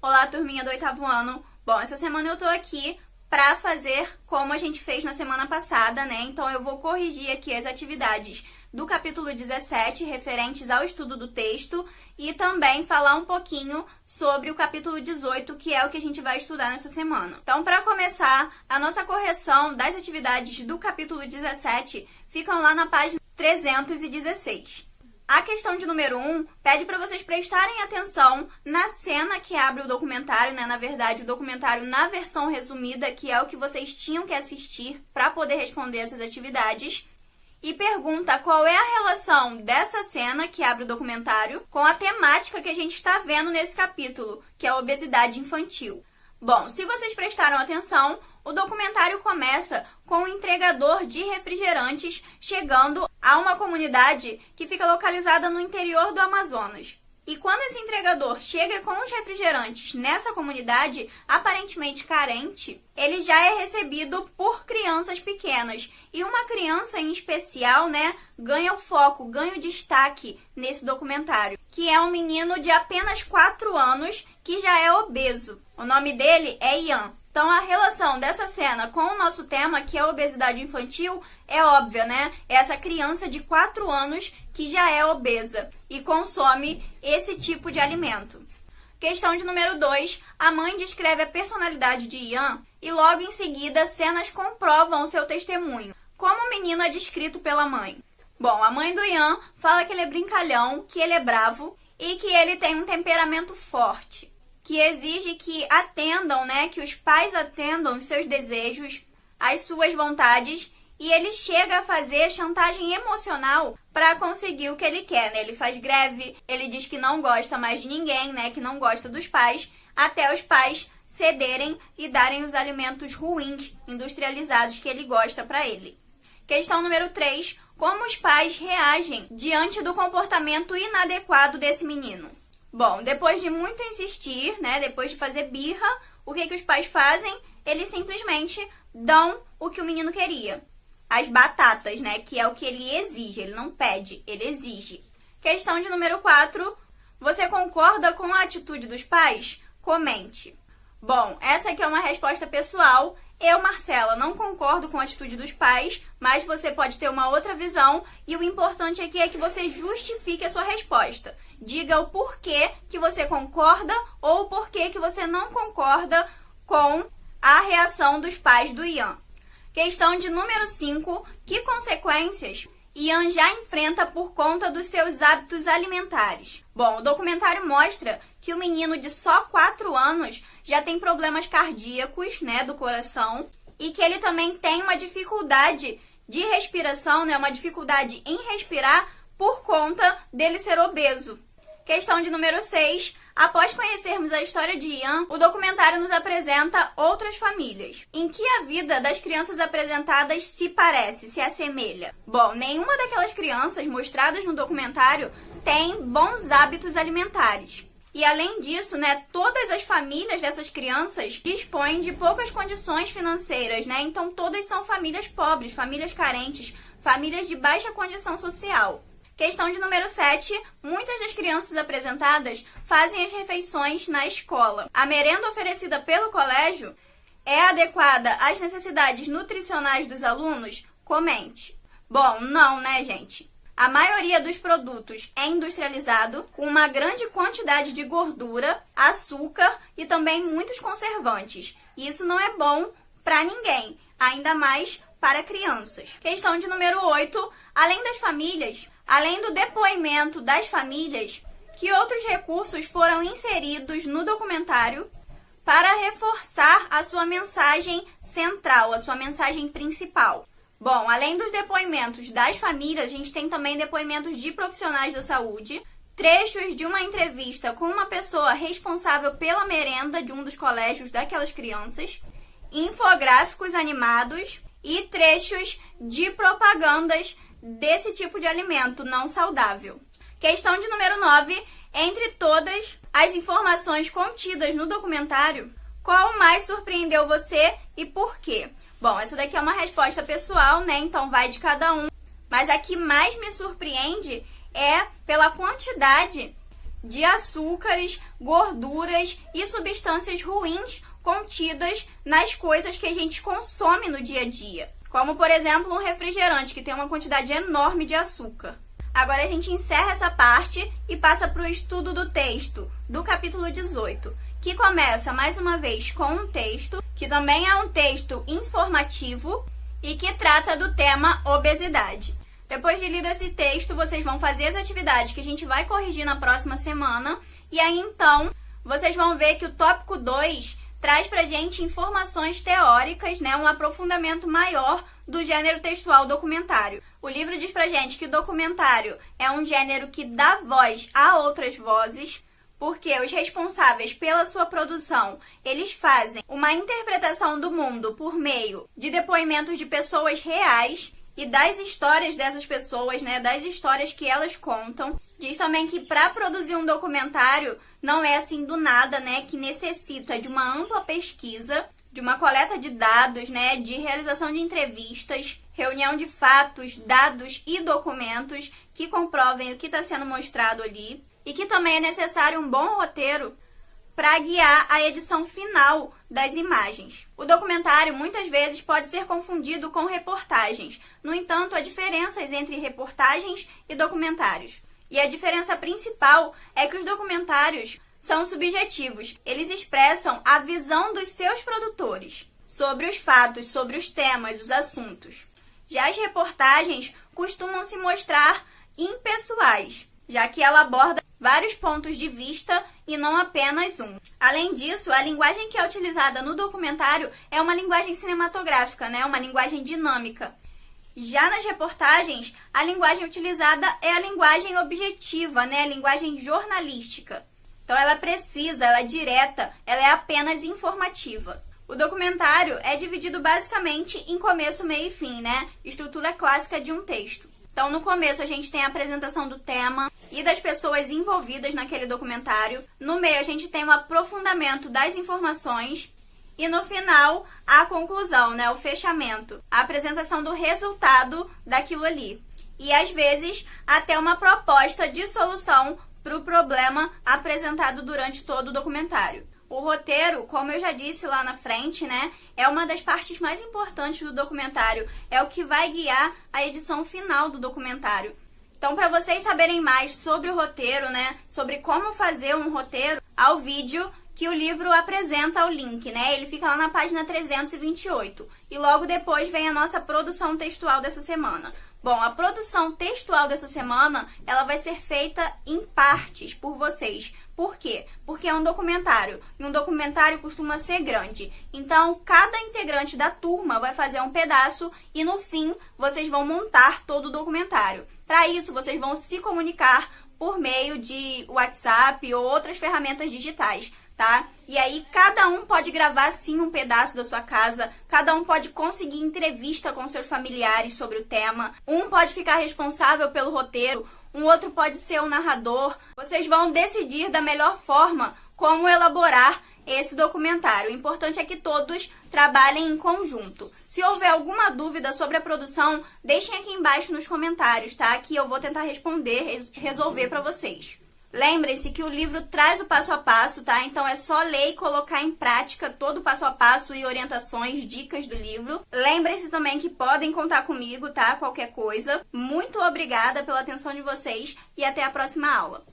Olá, turminha do 8º ano. Bom, essa semana eu tô aqui pra fazer como a gente fez na semana passada, né? Então eu vou corrigir aqui as atividades do capítulo 17, referentes ao estudo do texto, e também falar um pouquinho sobre o capítulo 18, que é o que a gente vai estudar nessa semana. Então, para começar, a nossa correção das atividades do capítulo 17 ficam lá na página 316. A questão de número 1 pede para vocês prestarem atenção na cena que abre o documentário, né? Na verdade, o documentário na versão resumida, que é o que vocês tinham que assistir para poder responder essas atividades. E pergunta qual é a relação dessa cena que abre o documentário com a temática que a gente está vendo nesse capítulo, que é a obesidade infantil. Bom, se vocês prestaram atenção, o documentário começa com um entregador de refrigerantes chegando a uma comunidade que fica localizada no interior do Amazonas. E quando esse entregador chega com os refrigerantes nessa comunidade, aparentemente carente, ele já é recebido por crianças pequenas. E uma criança em especial, né, ganha o foco, ganha o destaque nesse documentário, que é um menino de apenas 4 anos que já é obeso. O nome dele é Ian. Então, a relação dessa cena com o nosso tema, que é a obesidade infantil, é óbvia, né? É essa criança de 4 anos que já é obesa e consome esse tipo de alimento. Questão de número 2. A mãe descreve a personalidade de Ian e logo em seguida cenas comprovam seu testemunho. Como o menino é descrito pela mãe? Bom, a mãe do Ian fala que ele é brincalhão, que ele é bravo e que ele tem um temperamento forte, que exige que atendam, né, que os pais atendam os seus desejos, as suas vontades, e ele chega a fazer chantagem emocional para conseguir o que ele quer, né? Ele faz greve, ele diz que não gosta mais de ninguém, né, que não gosta dos pais, até os pais cederem e darem os alimentos ruins, industrializados que ele gosta para ele. Questão número 3. Como os pais reagem diante do comportamento inadequado desse menino? Bom, depois de muito insistir, né, depois de fazer birra, o que os pais fazem? Eles simplesmente dão o que o menino queria. As batatas, né, que é o que ele exige, ele não pede, ele exige. Questão de número 4. Você concorda com a atitude dos pais? Comente. Bom, essa aqui é uma resposta pessoal. Eu, Marcela, não concordo com a atitude dos pais, mas você pode ter uma outra visão e o importante aqui é que você justifique a sua resposta. Diga o porquê que você concorda ou o porquê que você não concorda com a reação dos pais do Ian. Questão de número 5. Que consequências Ian já enfrenta por conta dos seus hábitos alimentares? Bom, o documentário mostra que o menino de só 4 anos já tem problemas cardíacos, né, do coração, e que ele também tem uma dificuldade de respiração, né, uma dificuldade em respirar por conta dele ser obeso. Questão de número 6. Após conhecermos a história de Ian, o documentário nos apresenta outras famílias. Em que a vida das crianças apresentadas se parece, se assemelha? Bom, nenhuma daquelas crianças mostradas no documentário tem bons hábitos alimentares. E além disso, né, todas as famílias dessas crianças dispõem de poucas condições financeiras, né? Então todas são famílias pobres, famílias carentes, famílias de baixa condição social. Questão de número 7. Muitas das crianças apresentadas fazem as refeições na escola. A merenda oferecida pelo colégio é adequada às necessidades nutricionais dos alunos? Comente. Bom, não, né, gente? A maioria dos produtos é industrializado, com uma grande quantidade de gordura, açúcar e também muitos conservantes. Isso não é bom para ninguém, ainda mais para crianças. Questão de número 8. Além do depoimento das famílias, que outros recursos foram inseridos no documentário para reforçar a sua mensagem central, a sua mensagem principal? Bom, além dos depoimentos das famílias, a gente tem também depoimentos de profissionais da saúde, trechos de uma entrevista com uma pessoa responsável pela merenda de um dos colégios daquelas crianças, infográficos animados e trechos de propagandas desse tipo de alimento não saudável. Questão de número 9. Entre todas as informações contidas no documentário, qual mais surpreendeu você e por quê? Bom, essa daqui é uma resposta pessoal, né? Então vai de cada um. Mas a que mais me surpreende é pela quantidade de açúcares, gorduras e substâncias ruins contidas nas coisas que a gente consome no dia a dia. Como, por exemplo, um refrigerante que tem uma quantidade enorme de açúcar. Agora a gente encerra essa parte e passa para o estudo do texto, do capítulo 18, que começa, mais uma vez, com um texto, que também é um texto informativo e que trata do tema obesidade. Depois de lido esse texto, vocês vão fazer as atividades que a gente vai corrigir na próxima semana, e aí então vocês vão ver que o tópico 2 traz pra gente informações teóricas, né, um aprofundamento maior do gênero textual documentário. O livro diz pra gente que o documentário é um gênero que dá voz a outras vozes, porque os responsáveis pela sua produção, eles fazem uma interpretação do mundo por meio de depoimentos de pessoas reais e das histórias dessas pessoas, né, das histórias que elas contam. Diz também que para produzir um documentário não é assim do nada, né, que necessita de uma ampla pesquisa, de uma coleta de dados, né, de realização de entrevistas, reunião de fatos, dados e documentos que comprovem o que está sendo mostrado ali, e que também é necessário um bom roteiro para guiar a edição final das imagens. O documentário muitas vezes pode ser confundido com reportagens. No entanto, há diferenças entre reportagens e documentários. E a diferença principal é que os documentários são subjetivos. Eles expressam a visão dos seus produtores sobre os fatos, sobre os temas, os assuntos. Já as reportagens costumam se mostrar impessoais, já que ela aborda vários pontos de vista e não apenas um. Além disso, a linguagem que é utilizada no documentário é uma linguagem cinematográfica, né? Uma linguagem dinâmica. Já nas reportagens, a linguagem utilizada é a linguagem objetiva, né? A linguagem jornalística. Então, ela é precisa, ela é direta, ela é apenas informativa. O documentário é dividido basicamente em começo, meio e fim, né? Estrutura clássica de um texto. Então, no começo, a gente tem a apresentação do tema e das pessoas envolvidas naquele documentário. No meio, a gente tem o aprofundamento das informações. E no final, a conclusão, né? O fechamento. A apresentação do resultado daquilo ali. E, às vezes, até uma proposta de solução para o problema apresentado durante todo o documentário. O roteiro, como eu já disse lá na frente, né, é uma das partes mais importantes do documentário. É o que vai guiar a edição final do documentário. Então, para vocês saberem mais sobre o roteiro, né, sobre como fazer um roteiro, ao vídeo que o livro apresenta o link, né, ele fica lá na página 328. E logo depois vem a nossa produção textual dessa semana. Bom, a produção textual dessa semana, ela vai ser feita em partes por vocês. Por quê? Porque é um documentário, e um documentário costuma ser grande. Então, cada integrante da turma vai fazer um pedaço e, no fim, vocês vão montar todo o documentário. Para isso, vocês vão se comunicar por meio de WhatsApp ou outras ferramentas digitais, tá? E aí, cada um pode gravar, sim, um pedaço da sua casa, cada um pode conseguir entrevista com seus familiares sobre o tema, um pode ficar responsável pelo roteiro, um outro pode ser o narrador. Vocês vão decidir da melhor forma como elaborar esse documentário. O importante é que todos trabalhem em conjunto. Se houver alguma dúvida sobre a produção, deixem aqui embaixo nos comentários, tá? Que eu vou tentar responder, resolver para vocês. Lembrem-se que o livro traz o passo a passo, tá? Então é só ler e colocar em prática todo o passo a passo e orientações, dicas do livro. Lembrem-se também que podem contar comigo, tá? Qualquer coisa. Muito obrigada pela atenção de vocês e até a próxima aula.